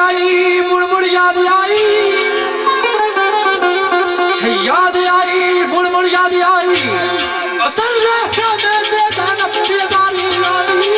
आई मुड़ मुड़ याद आई, याद आई मुड़ मुड़ याद आई, असल रेखा में देखा न बेजारी आई।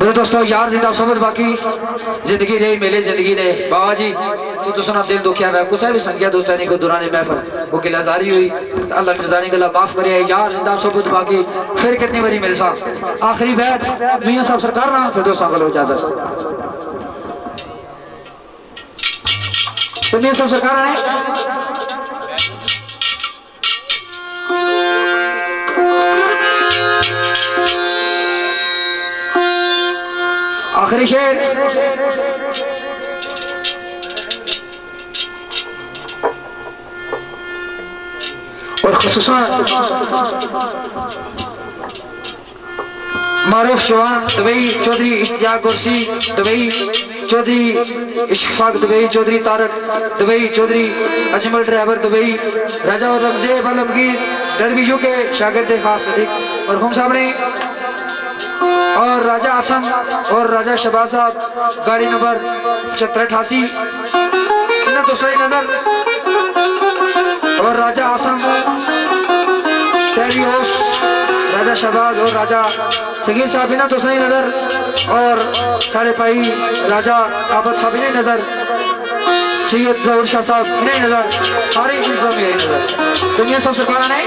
मेरे दोस्तों यार जिंदा सोबत बाकी जिंदगी रही मिले जिंदगी ने बाबा जी तो सुना दिल दुखिया है कुछ भी संख्या दोस्तानी को दुराने महफिल वो गिलाजारी हुई अल्लाह ने जाने गला माफ करे यार जिंदा सोबत बाकी फिर कितनी बारी मिल सा आखिरी बैत मियां साहब सरकार ना फिर दोस्तों को इजाजत तो मियां साहब सरकार ने आखिरी शेर और खुसूसन Maroof Chauhan Dubai Chaudhry Ishtiaq Gursi Dubai Chaudhry Ishfaq Dubai Chaudhry Tariq Dubai Chaudhry Ajmal driver Dubai Raja और रमजेब आलमगीर दरबीजों के शागिर्द खास सदीक और हम सामने और राजा आसम और राजा शहबाज साहब गाड़ी नंबर 7588 नजर और राजा आसम राजा शहबाज और राजा सगीर साहब इन्हें दूसरी नजर और साढ़े भाई राजा आबद साहब इन्हें नजर सैयद जहूर शाह साहब इन्हें नजर सारे इंसान में नजर दुनिया सब सरकार ने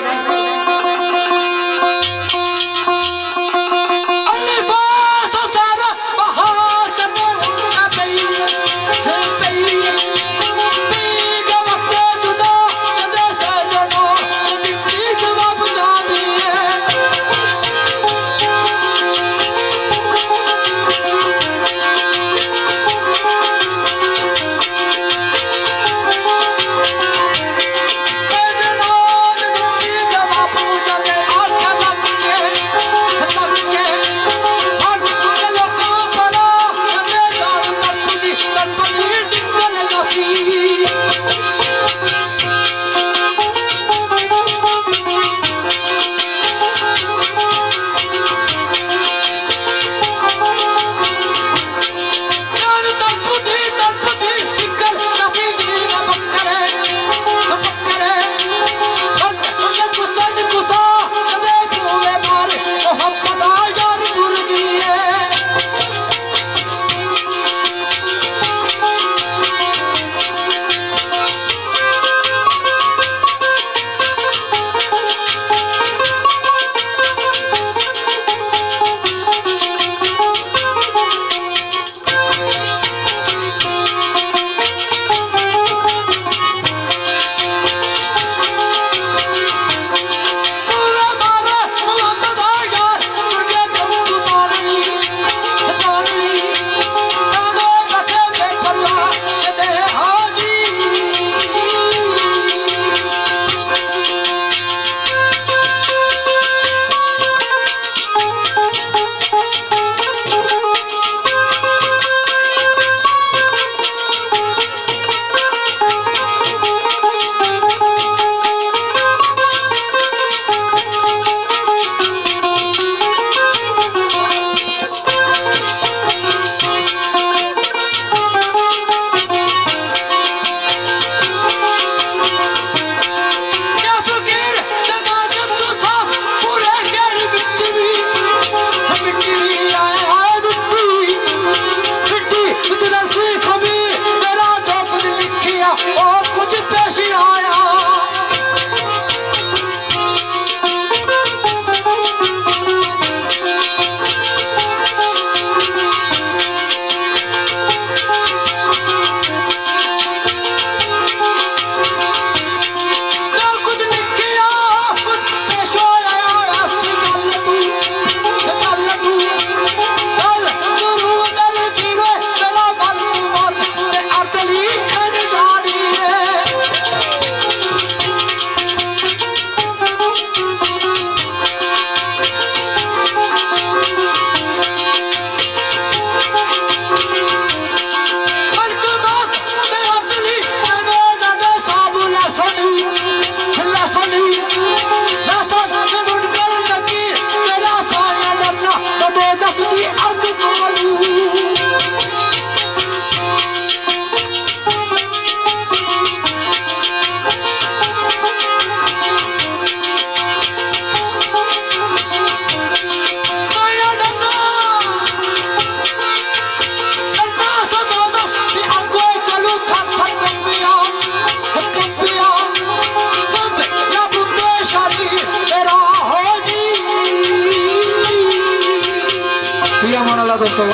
फरमान अल्लाह दोस्तों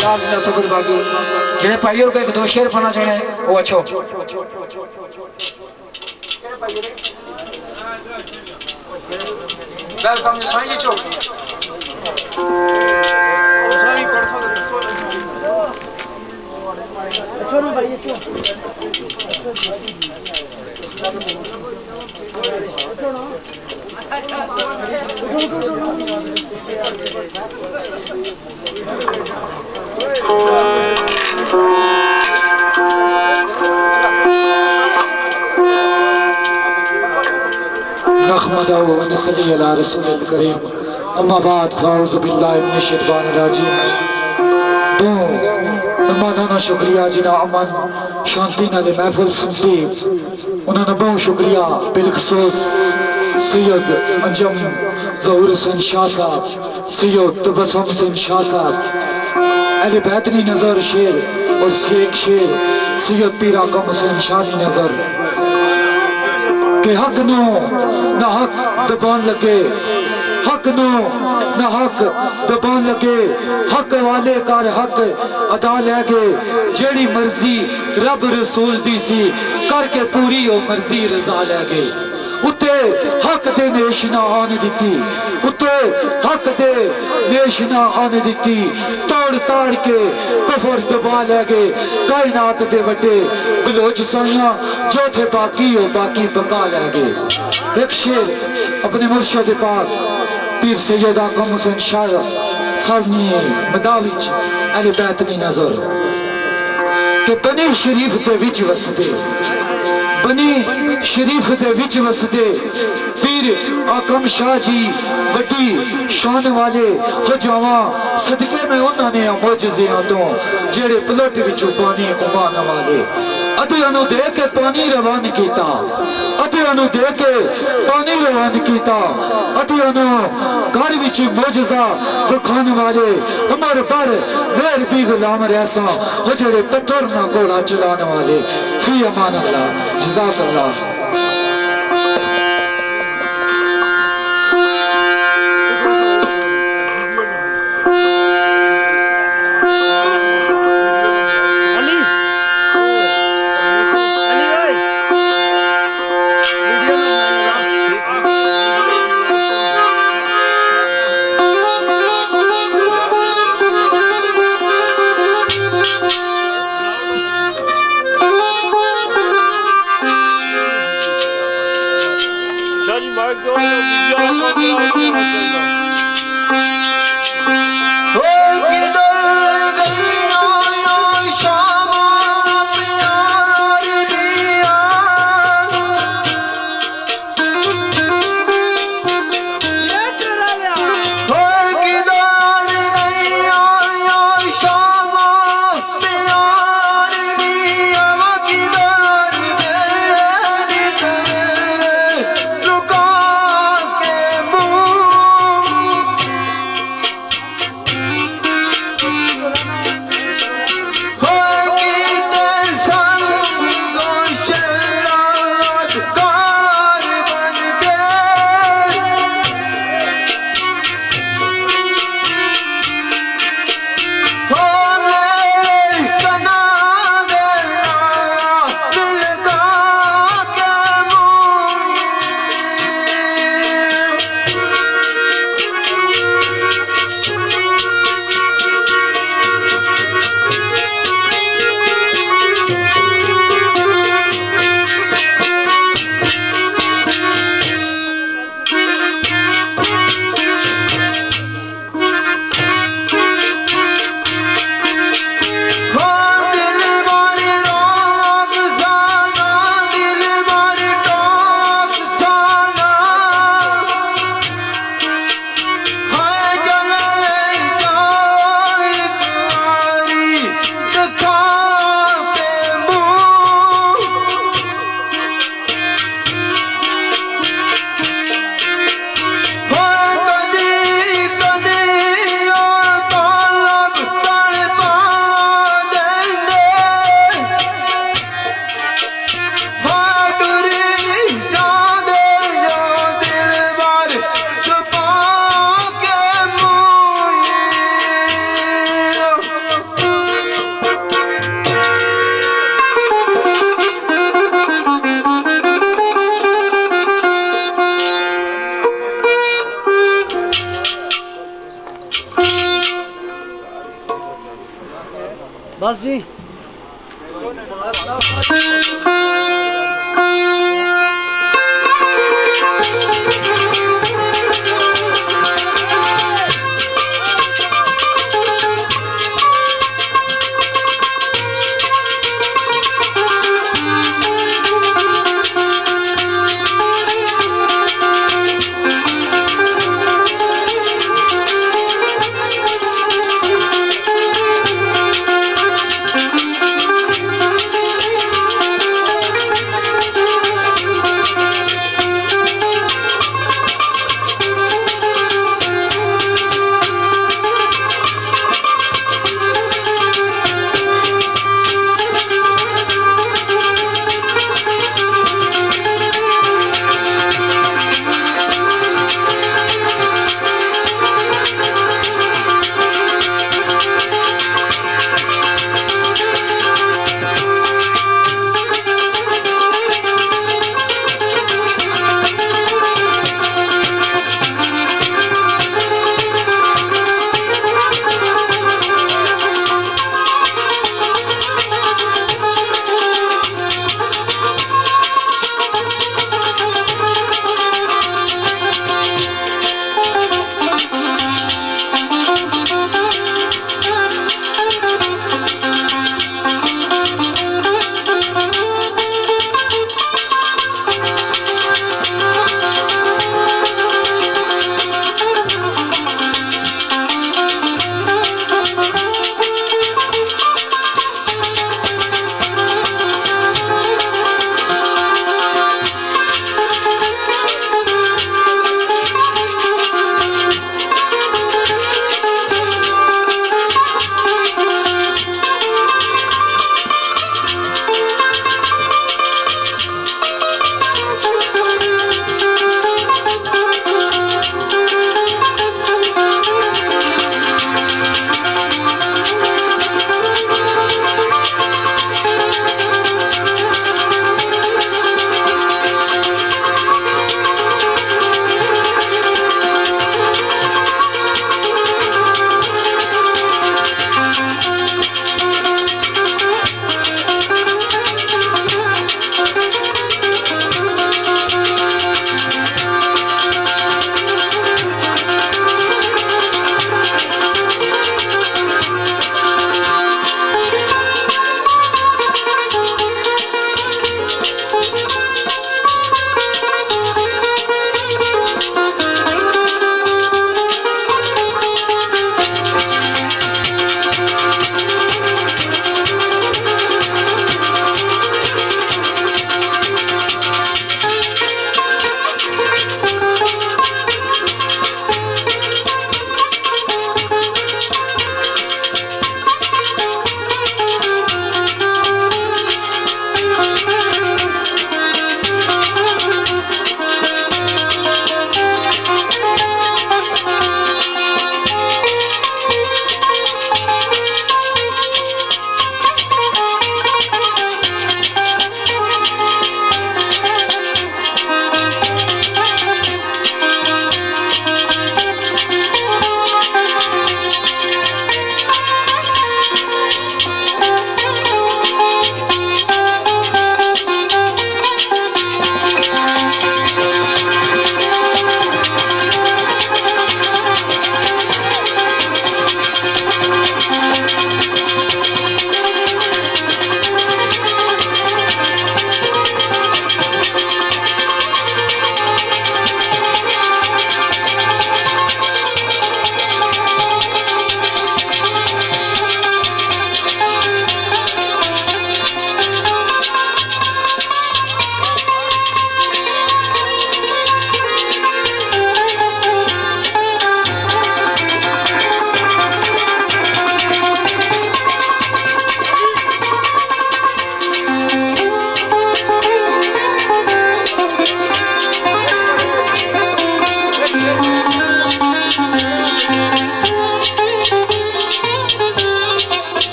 यार जिंदा सबूत बाकी जिन्हें भाई और को एक दो शेर पढ़ना चाहने वो अच्छो वेलकम साईं जी चो नहमदहु व नसल्ली अला रसूलिल करीम अम्मा बाद फ़ाऊज़ु बिल्लाहि मिनश शैतानिर रजीम दो मेहमानाना शुक्रिया जिन्हें अमन शांति नाल महफिल सुनती उन्होंने बहुत शुक्रिया बिलखसूस सैयद अंजम ज़हूर हुसैन शाह साहब सैयद तबस्सुम हुसैन शाह साहब अहले बैतनी नज़र शेर और शेख शेर सैयद पीर आकम हुसैन शाह नज़र के हक नो ना हक दबान लगे हक नो ना हक दबान लगे हक वाले कर हक अदा लैगे जेड़ी मर्जी रब रसूल दी सी करके पूरी ओ मर्जी रजा लैगे उत्ते हक दे नेश ना आने दिती उत्ते हक दे नेश ना आने दिती तोड़ ताड़ के कफर दबा लैगे कायनात दे वड्डे बलोच साइयां जो थे बाकी हो बाकी बका लैगे एक शेर अपने मुर्शद पाक पीर सैयद आकम हुसैन शाह साहब ने मदावी अहले बैत दी नजर के बनी शरीफ दे विच वसदे बनी शरीफ दे विच वसदे पीर आकम शाह जी वड्डी शान वाले हो जावा सदके में उन्होंने मोजज़ियां तो जेड़े पलट विचों पानी उमान वाले अतियां दे के पानी रवान किया अतियां दे के पानी रवान किया अतियां घर विच मोजज़ा विखाने वाले उमर पर मेर भी गुलाम रहसा वो जेड़े पत्थर ना घोड़ा चलाने वाले फी अमान अल्लाह जज़ाक अल्लाह बस जी